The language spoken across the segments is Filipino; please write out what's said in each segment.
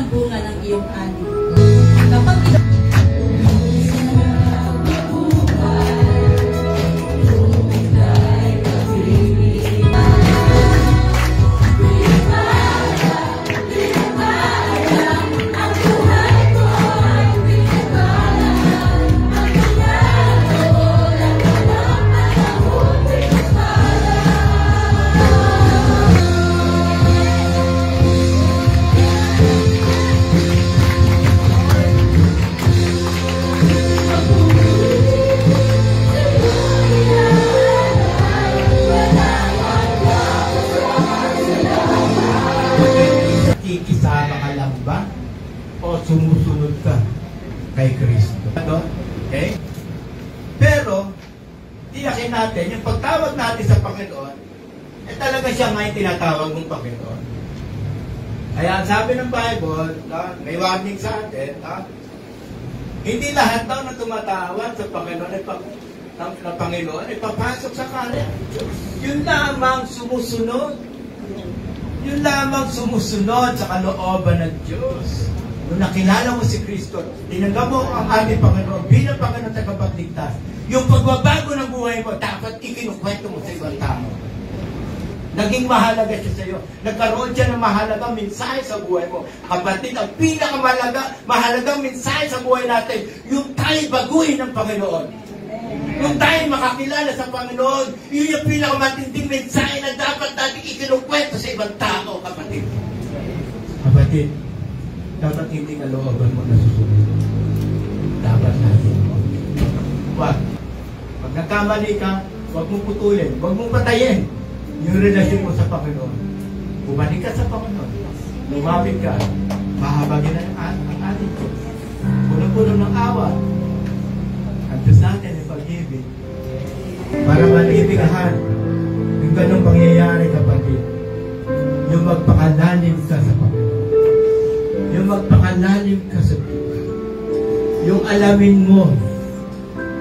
ang bunga ng iyong ani. Kapag nakikisama ka lang ba o sumusunod ka kay Kristo? Okay? Pero tiyakin natin, yung pagtawag natin sa Panginoon, talaga siya nga yung tinatawag mong Panginoon. Kaya sabi ng Bible, may warning sa atin, hindi lahat daw na tumatawag sa Panginoon na Panginoon ay papasok sa kanya. Yun lamang sumusunod. Yun lamang sumusunod sa kalooban ng Diyos. Nung nakilala mo si Kristo, tinanggap mo ang aming Panginoon bilang Panginoon at Tagapagligtas, yung pagbabago ng buhay mo, dapat ikinukwento mo sa ibang tao. Naging mahalaga siya sa iyo. Nagkaroon siya ng mahalagang mensahe sa buhay mo. Kapatid, ang pinakamahalagang mensahe sa buhay natin, yung tayo baguhin ng Panginoon. Yung tayo makakilala sa Panginoon, yun yung pinakamatinding mensahe na dapat natin ikinukwento sa ibang tao, kapatid. Kapatid, dapat hindi kalooban mo na susunod. Dapat natin. Wag. Pag nagkamali ka, wag mong putulin, wag mong patayin yung relasyon mo sa Panginoon. Bumalik ka sa Panginoon. Lumapit ka. Mahabagin ang ating Diyos. Punong-punong ng awa. Ang Diyos natin ay pag-ibig. Para malibigahan yung ganong pangyayari, kapatid. Yung magpakalalim ka sa Panginoon. Yung magpakalalim ka sa Diyos. Yung alamin mo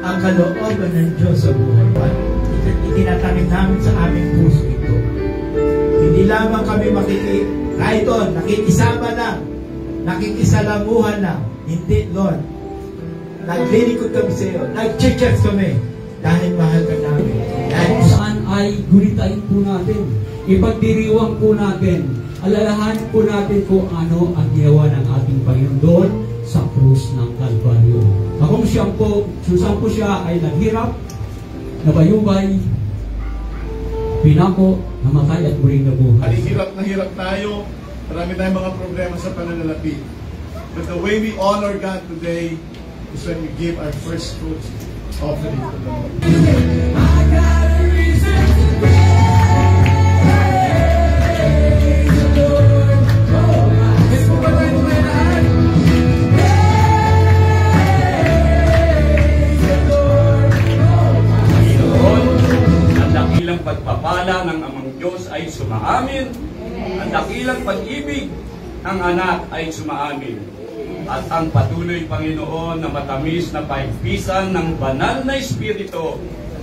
ang kalooban ng Diyos sa buhay. Itinatanim namin sa aming puso ito. Hindi lamang kami kahit doon, nakikisama lang, nakikisalamuhan lang. Hindi, Lord. Naglilikod kami sa iyo. Nag-church kami. Dahil mahal ka namin. Dahil saan ay gunitain po natin. Ipagdiriwang po natin. Alalahanin po natin kung ano ang ginawa ng ating Panginoon sa krus ng Kalbaryo. Kung saan po siya ay naghirap, nabayubay, pinako, namatay at muling nabuhay. Hirap na hirap tayo. Marami tayong mga problema sa pananalapi. But the way we honor God today is when we give our first fruits offering to the Lord. I got a reason to praise the Lord. Oh, let's go back to my life. Praise the Lord. Panginoon, ang dakilang pagpapala ng Amang Diyos ay sumaamin. Ang dakilang pag-ibig ng anak ay sumaamin. At ang patuloy, Panginoon, na matamis na paigpisan ng banal na Espiritu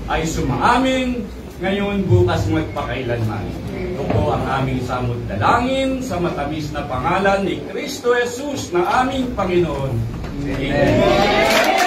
ay sumaamin ngayon, bukas, magpakailanman. Ito po ang aming samot dalangin sa matamis na pangalan ni Kristo Jesus na aming Panginoon. Amen.